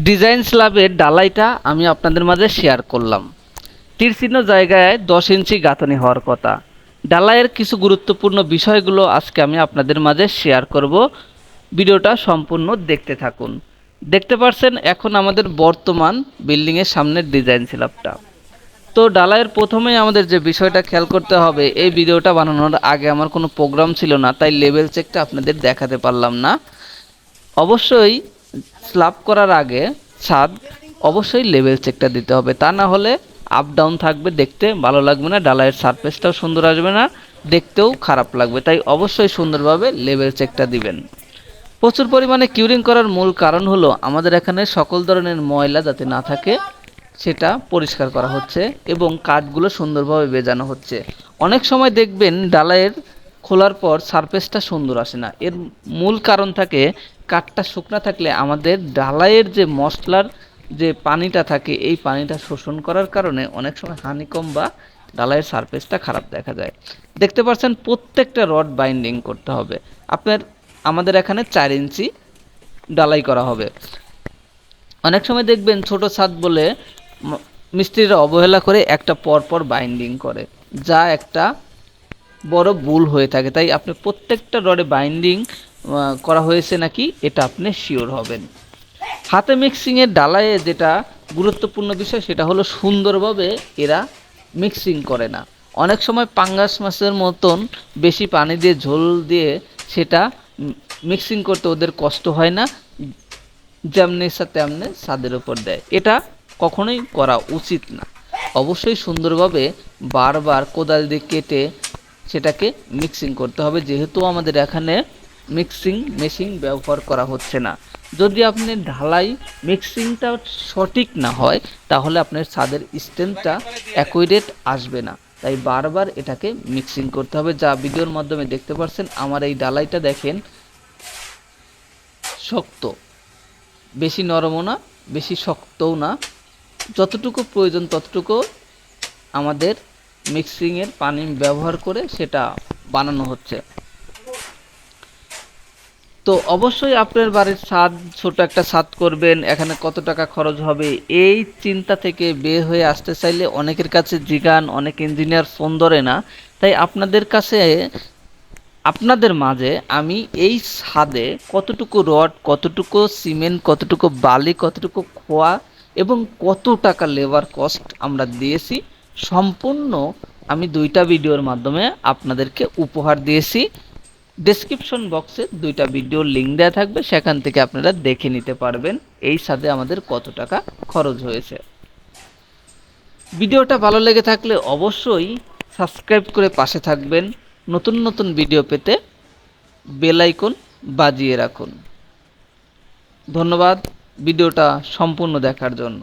Design স্ল্যাবের ডালাইটা আমি আপনাদের মাঝে শেয়ার করলাম। তীরচিহ্ন জায়গায় 10 ইঞ্চি গাঁথনি হওয়ার কথা। ডালাইয়ের কিছু গুরুত্বপূর্ণ বিষয়গুলো আজকে আমি আপনাদের মাঝে শেয়ার করব। ভিডিওটা সম্পূর্ণ দেখতে থাকুন। দেখতে পাচ্ছেন এখন আমাদের বর্তমান বিল্ডিংয়ের সামনের ডিজাইন স্ল্যাবটা। তো ডালাইয়ের প্রথমেই আমাদের যে বিষয়টা খেয়াল করতে হবে, এই ভিডিওটা বানানোর আগে আমার কোনো প্রোগ্রাম ছিল না, তাই লেভেল চেকটা আপনাদের দেখাতে পারলাম না। অবশ্যই স্ল্যাব করার আগে ছাদ অবশ্যই লেভেল চেকটা দিতে হবে, তা না হলে আপ ডাউন থাকবে, দেখতে ভালো লাগবে না, ডালাইয়ের সারফেসটাও সুন্দর আসবে না, দেখতেও খারাপ লাগবে। তাই অবশ্যই সুন্দরভাবে লেভেল চেকটা দিবেন। প্রচুর পরিমাণে কিউরিং করার মূল কারণ হলো আমাদের এখানে সকল ধরনের ময়লা যাতে না থাকে সেটা পরিষ্কার করা হচ্ছে এবং কাঠগুলো সুন্দরভাবে বেজানো হচ্ছে। অনেক সময় দেখবেন ডালাইয়ের খোলার পর সারফেসটা সুন্দর আসে না, এর মূল কারণ থাকে কাঠটা শুকনা থাকলে আমাদের ডালাইয়ের যে মশলার যে পানিটা থাকে এই পানিটা শোষণ করার কারণে অনেক সময় হানিকম বা ডালাইয়ের সারফেসটা খারাপ দেখা যায়। দেখতে পাচ্ছেন প্রত্যেকটা রড বাইন্ডিং করতে হবে। আমাদের এখানে 4 ইঞ্চি ডালাই করা হবে। অনেক সময় দেখবেন ছোট ছাদ বলে মিস্ত্রিরা অবহেলা করে একটা পরপর বাইন্ডিং করে, যা একটা বড় ভুল হয়ে থাকে। তাই আপনি প্রত্যেকটা রডে বাইন্ডিং করা হয়েছে নাকি এটা আপনি শিওর হবেন। হাতে মিক্সিংয়ের ডালায়ে যেটা গুরুত্বপূর্ণ বিষয় সেটা হলো সুন্দরভাবে এরা মিক্সিং করে না। অনেক সময় পাঙ্গাস মাছের মতন বেশি পানি দিয়ে ঝোল দিয়ে সেটা মিক্সিং করতে ওদের কষ্ট হয় না, যেমনি ইচ্ছা তেমনি ছাদের উপর দেয়। এটা কখনোই করা উচিত না। অবশ্যই সুন্দরভাবে বারবার কোদাল দিয়ে কেটে সেটাকে মিক্সিং করতে হবে, যেহেতু আমাদের এখানে মিক্সিং মেশিন ব্যবহার করা হচ্ছে না। যদি আপনি ঢালাই মিক্সিংটা সঠিক না হয় তাহলে আপনার ছাদের স্ট্রেংথটা অ্যাকুরেট আসবে না। তাই বারবার এটাকে মিক্সিং করতে হবে, যা ভিডিওর মাধ্যমে দেখতে পাচ্ছেন। আমার এই ডালাইটা দেখেন শক্ত, বেশি নরমও না বেশি শক্তও না, যতটুকু প্রয়োজন ততটুকু আমাদের মিক্সিংয়ের পানি ব্যবহার করে সেটা বানানো হচ্ছে। তো অবশ্যই আপনার বাড়ির ছাদ ছোট একটা ছাদ করবেন, এখানে কত টাকা খরচ হবে এই চিন্তা থেকে বের হয়ে আসতে চাইলে অনেকের কাছে জিগান, অনেক ইঞ্জিনিয়ার ফোন ধরে না। তাই আপনাদের মাঝে আমি এই ছাদে কতটুকু রড, কতটুকু সিমেন্ট, কতটুকু বালি, কতটুকু খোয়া এবং কত টাকা লেবার কস্ট আমরা দিয়েছি সম্পূর্ণ আমি 2টা ভিডিওর মাধ্যমে আপনাদেরকে উপহার দিয়েছি। ডেসক্রিপশন বক্সে 2টা ভিডিওর লিঙ্ক দেওয়া থাকবে, সেখান থেকে আপনারা দেখে নিতে পারবেন এই ছাদে আমাদের কত টাকা খরচ হয়েছে। ভিডিওটা ভালো লেগে থাকলে অবশ্যই সাবস্ক্রাইব করে পাশে থাকবেন। নতুন নতুন ভিডিও পেতে বেল আইকন বাজিয়ে রাখুন। ধন্যবাদ ভিডিওটা সম্পূর্ণ দেখার জন্য।